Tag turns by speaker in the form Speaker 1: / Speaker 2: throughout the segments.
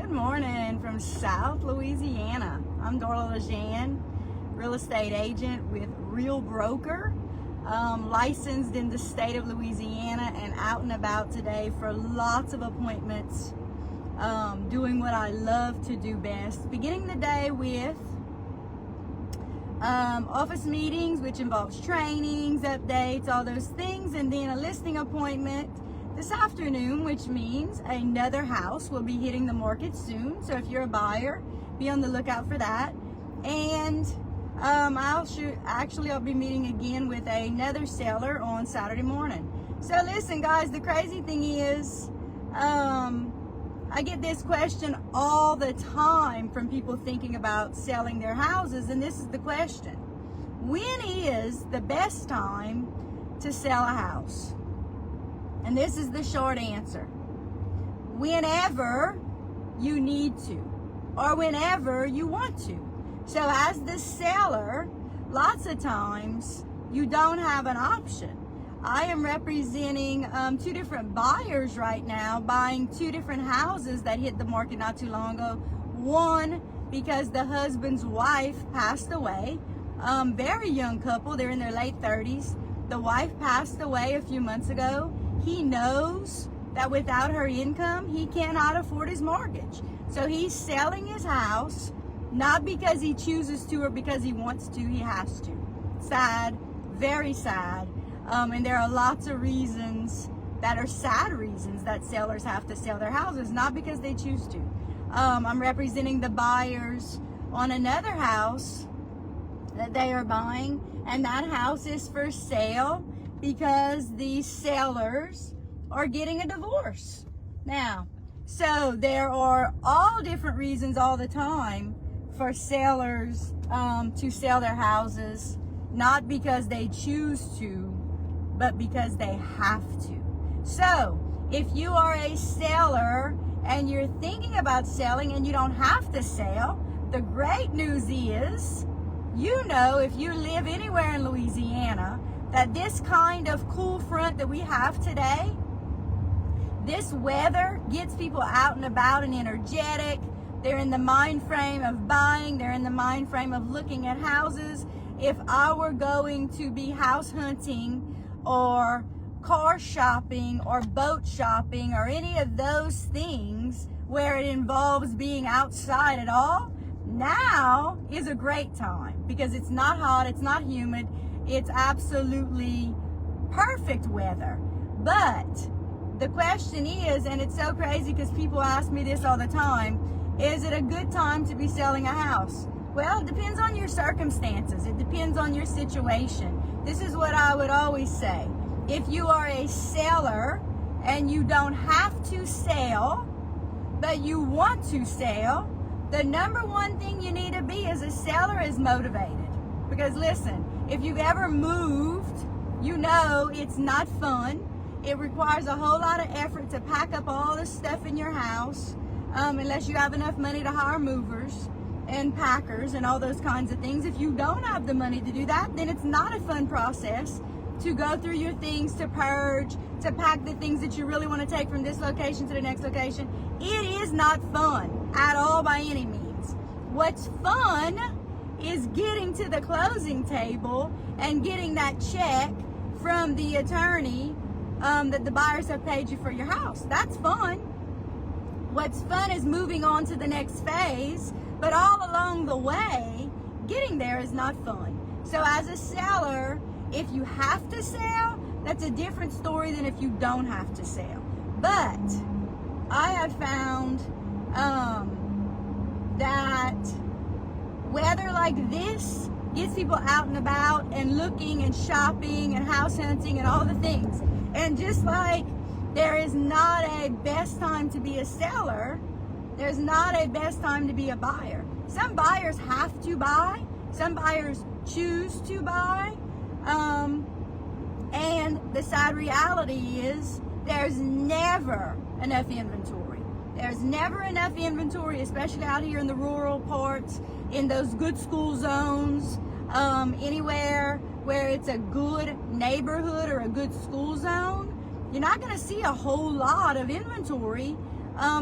Speaker 1: Good morning from South Louisiana. I'm 𝚈𝚎𝚎, real estate agent with Real Broker, licensed in the state of Louisiana and out and about today for lots of appointments, doing what I love to do best. Beginning the day with office meetings, which involves trainings, updates, all those things, and then a listing appointment this afternoon, which means another house will be hitting the market soon. So if you're a buyer, be on the lookout for that. And I'll be meeting again with another seller on Saturday morning. So listen, guys, the crazy thing is, I get this question all the time from people thinking about selling their houses, and this is the question: when is the best time to sell a house? And this is the short answer: whenever you need to, or whenever you want to. So as the seller, lots of times you don't have an option. I am representing two different buyers right now, buying two different houses that hit the market not too long ago. One, because the husband's wife passed away. Very young couple, they're in their late 30s. The wife passed away a few months ago. He knows that without her income, he cannot afford his mortgage. So he's selling his house, not because he chooses to or because he wants to, he has to. Sad, very sad. And there are lots of reasons that are sad reasons that sellers have to sell their houses, not because they choose to. I'm representing the buyers on another house that they are buying, and that house is for sale because the sellers are getting a divorce now. So there are all different reasons all the time for sellers to sell their houses, not because they choose to, but because they have to. So if you are a seller and you're thinking about selling and you don't have to sell, the great news is, you know, if you live anywhere in Louisiana, that this kind of cool front that we have today, this weather gets people out and about and energetic. They're in the mind frame of buying. They're in the mind frame of looking at houses. If I were going to be house hunting or car shopping or boat shopping or any of those things where it involves being outside at all, now is a great time because it's not hot, it's not humid, it's absolutely perfect weather. But the question is, and it's so crazy because people ask me this all the time, is it a good time to be selling a house? Well, it depends on your circumstances. It depends on your situation. This is what I would always say. If you are a seller and you don't have to sell, but you want to sell, the number one thing you need to be as a seller is motivated. Because listen, if you've ever moved, you know it's not fun. It requires a whole lot of effort to pack up all the stuff in your house, unless you have enough money to hire movers and packers and all those kinds of things. If you don't have the money to do that, then it's not a fun process to go through your things, to purge, to pack the things that you really want to take from this location to the next location. It is not fun at all by any means. What's fun is getting to the closing table and getting that check from the attorney that the buyers have paid you for your house. That's fun. What's fun is moving on to the next phase, but all along the way, getting there is not fun. So as a seller, if you have to sell, that's a different story than if you don't have to sell. But I have found that weather like this gets people out and about and looking and shopping and house hunting and all the things. And just like there is not a best time to be a seller, there's not a best time to be a buyer. Some buyers have to buy, some buyers choose to buy, and the sad reality is there's never enough inventory. There's never enough inventory, especially out here in the rural parts, in those good school zones, anywhere where it's a good neighborhood or a good school zone. You're not going to see a whole lot of inventory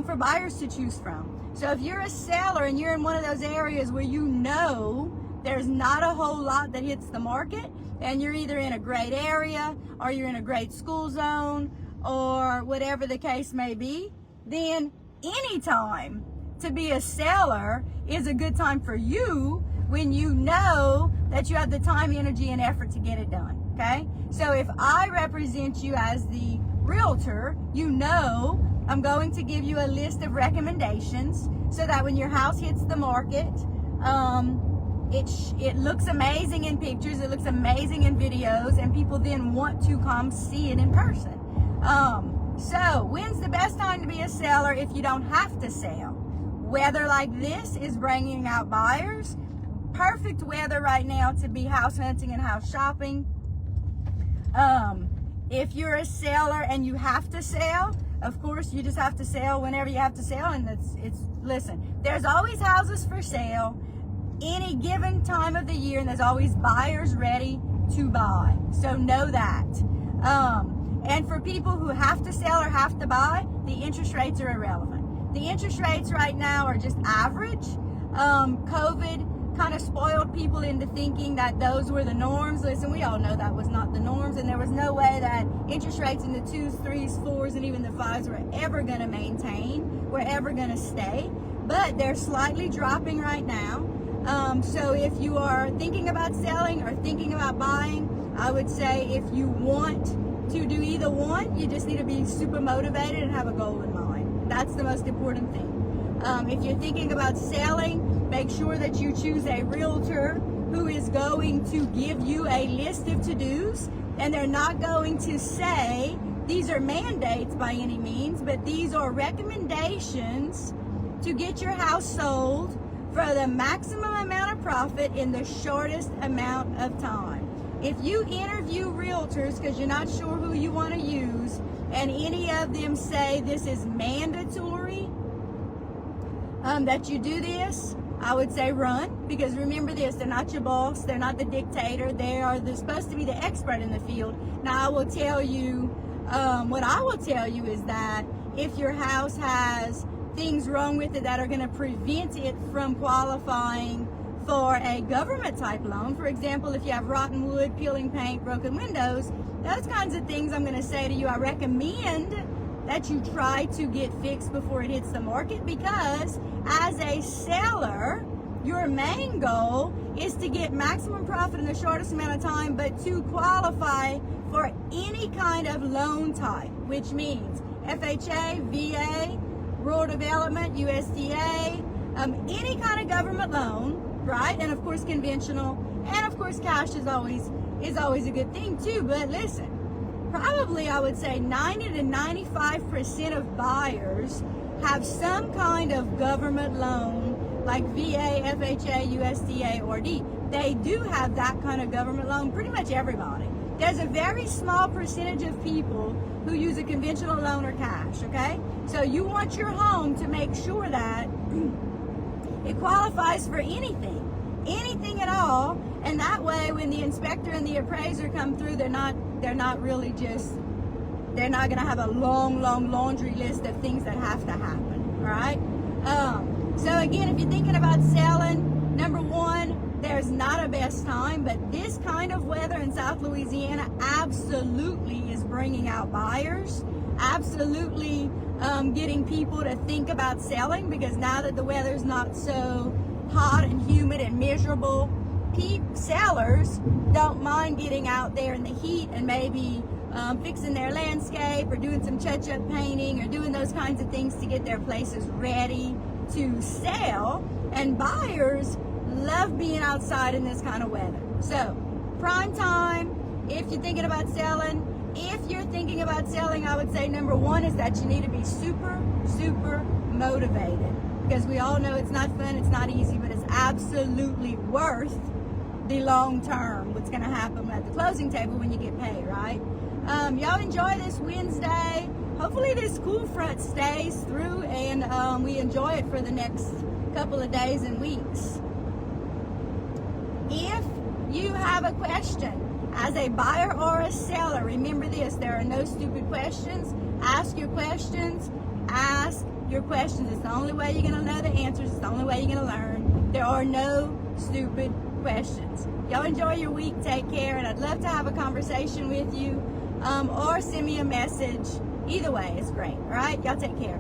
Speaker 1: for buyers to choose from. So if you're a seller and you're in one of those areas where you know there's not a whole lot that hits the market, and you're either in a great area or you're in a great school zone or whatever the case may be, then any time to be a seller is a good time for you when you know that you have the time, energy, and effort to get it done, okay? So if I represent you as the realtor, you know I'm going to give you a list of recommendations so that when your house hits the market, it looks amazing in pictures, it looks amazing in videos, and people then want to come see it in person. So when's the best time to be a seller if you don't have to sell? Weather like this is bringing out buyers. Perfect weather right now to be house hunting and house shopping. If you're a seller and you have to sell, of course you just have to sell whenever you have to sell, and listen, there's always houses for sale any given time of the year, and there's always buyers ready to buy. So know that. And for people who have to sell or have to buy, the interest rates are irrelevant. The interest rates right now are just average. COVID kind of spoiled people into thinking that those were the norms. Listen, we all know that was not the norms, and there was no way that interest rates in the 2s, 3s, 4s, and even the 5s were ever going to maintain, were ever going to stay. But they're slightly dropping right now. So if you are thinking about selling or thinking about buying, I would say if you want to do either one, you just need to be super motivated and have a goal in mind. That's the most important thing. If you're thinking about selling, make sure that you choose a realtor who is going to give you a list of to-dos, and they're not going to say these are mandates by any means, but these are recommendations to get your house sold for the maximum amount of profit in the shortest amount of time. If you interview realtors because you're not sure who you want to use, and any of them say this is mandatory, that you do this, I would say run, because remember this, they're not your boss, they're not the dictator, they're supposed to be the expert in the field. Now I will tell you, what I will tell you is that if your house has things wrong with it that are going to prevent it from qualifying for a government type loan, for example, if you have rotten wood, peeling paint, broken windows, those kinds of things, I'm going to say to you, I recommend that you try to get fixed before it hits the market, because as a seller, your main goal is to get maximum profit in the shortest amount of time, but to qualify for any kind of loan type, which means FHA, VA, rural development, USDA, any kind of government loan, right? And of course conventional, and of course cash is always a good thing too. But listen, probably I would say 90 to 95% of buyers have some kind of government loan like VA, FHA, USDA, or D. They do have that kind of government loan, pretty much everybody. There's a very small percentage of people who use a conventional loan or cash, okay? So you want your home to make sure that it qualifies for anything at all, and that way when the inspector and the appraiser come through, they're not going to have a long laundry list of things that have to happen, all right? So again, if you're thinking about selling, number one, there's not a best time, but this kind of weather in South Louisiana absolutely is bringing out buyers, absolutely getting people to think about selling, because now that the weather's not so hot and humid and miserable, sellers don't mind getting out there in the heat and maybe fixing their landscape or doing some touch-up painting or doing those kinds of things to get their places ready to sell. And buyers love being outside in this kind of weather. So prime time if you're thinking about selling. If you're thinking about selling, I would say number one is that you need to be super motivated, because we all know it's not fun, it's not easy, but it's absolutely worth the long term, what's going to happen at the closing table when you get paid, right? Y'all enjoy this Wednesday. Hopefully this cool front stays through, and we enjoy it for the next couple of days and weeks. If you have a question as a buyer or a seller, remember this, there are no stupid questions. Ask your questions, ask your questions. It's the only way you're going to know the answers. It's the only way you're going to learn. There are no stupid questions. Y'all enjoy your week. Take care. And I'd love to have a conversation with you or send me a message. Either way, it's great. All right? Y'all take care.